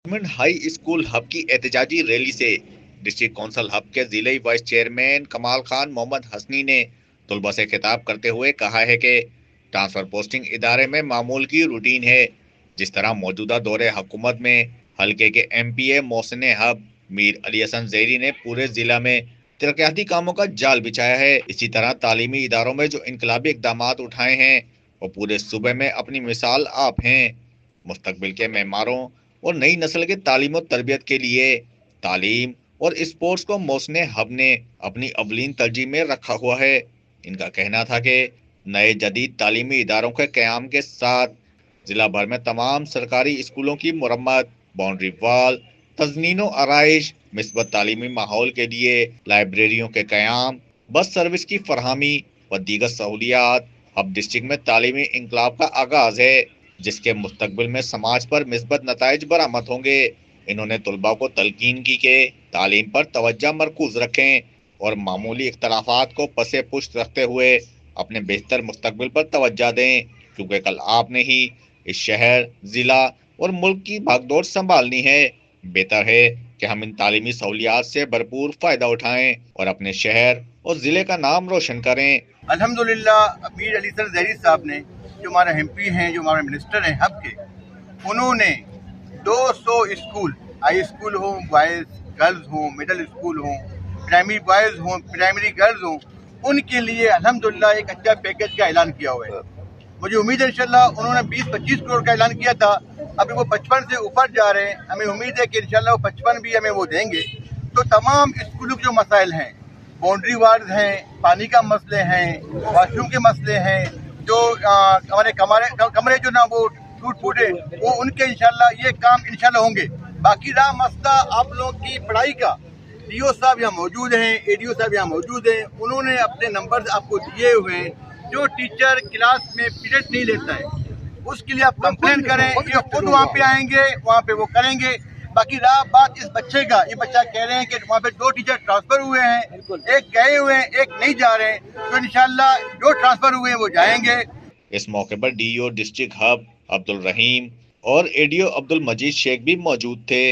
Government high school hub की एहतजाजी rally से district council hub के जिले वाइस चेयरमैन कमाल खान मोहम्मद हसनी ने तलबा से खिताब करते हुए कहा है कि ट्रांसफर पोस्टिंग इदारे में मामूल की रूटीन है। जिस तरह मौजूदा दौरे हुकूमत में हल्के के MPA मोहसिन हब मीर अली हसन जैरी ने पूरे जिला में तरक्याती कामों का जाल बिछाया है, इसी तरह तालीमी इदारों में जो इनकलाबी इकदाम उठाए हैं वो पूरे सूबे में अपनी मिसाल आप हैं। मुस्तकबिल के मेहमारों और नई नस्ल के तालीम और तरबियत के लिए तालीम और स्पोर्ट्स को मोहसिन हब ने अपनी अवलीन तरजीह में रखा हुआ है। इनका कहना था कि नए जदीद तालीमी इदारों के क़याम के साथ जिला भर में तमाम सरकारी स्कूलों की मुरम्मत, बाउंड्री वाल, तजनीनो आराइश, मिस्बत तालीमी माहौल के लिए लाइब्रेरियों के क़याम, बस सर्विस की फरहमी व दीगर सहूलियात अब डिस्ट्रिक्ट में तालीमी इंकलाब का आगाज है, जिसके मुस्तकबिल में समाज पर मिस्बत नताइज बरामद होंगे। इन्होंने तलबा को तलकीन की कि तालीम पर तवज्जो मरकूज रखें और मामूली इख्तलाफात को पसे पुश्त रखते हुए अपने बेहतर मुस्तकबिल पर तवज्जो दें, क्योंकि कल आपने ही इस शहर, जिला और मुल्क की भागदौड़ संभालनी है। बेहतर है कि हम इन तालीमी सहूलियात से भरपूर फायदा उठाएं और अपने शहर और जिले का नाम रोशन करें। अल्हम्दुलिल्लाह मीर अली हसन जैरी साहब ने, जो हमारे MP हैं, जो हमारे मिनिस्टर हैं हब के, उन्होंने 200 स्कूल, हाई स्कूल हो, बॉयज़ गर्ल्स हो, मिडिल स्कूल हो, प्राइमरी बॉयज़ हो, प्राइमरी गर्ल्स हो, उनके लिए अल्हम्दुलिल्लाह एक अच्छा पैकेज का ऐलान किया हुआ है। मुझे उम्मीद है इंशाल्लाह, उन्होंने 20-25 करोड़ का ऐलान किया था, अभी वो 55 से ऊपर जा रहे हैं। हमें उम्मीद है कि इंशाल्लाह वो 55 भी हमें वो देंगे। तो तमाम स्कूलों के जो मसाइल हैं, बाउंड्री वार्ड हैं, पानी का मसले हैं, वॉशरूम के मसले हैं, जो हमारे कमरे जो ना वो टूट फूटे, वो उनके इंशाल्लाह ये काम इंशाल्लाह होंगे। बाकी रहा मसला आप लोगों की पढ़ाई का, DO साहब यहाँ मौजूद हैं, ADO साहब यहाँ मौजूद हैं, उन्होंने अपने नंबर आपको दिए हुए हैं। जो टीचर क्लास में पीरियड नहीं लेता है उसके लिए आप कंप्लेन करें, ये खुद वहाँ पे आएंगे, वहाँ पे वो करेंगे। बाकी रहा बात इस बच्चे का, ये बच्चा कह रहे हैं कि वहाँ पे 2 टीचर ट्रांसफर हुए हैं, एक गए हुए हैं, एक नहीं जा रहे हैं, तो इंशाल्लाह जो ट्रांसफर हुए हैं वो जाएंगे। इस मौके पर DO डिस्ट्रिक्ट हब अब्दुल रहीम और ADO अब्दुल मजीद शेख भी मौजूद थे।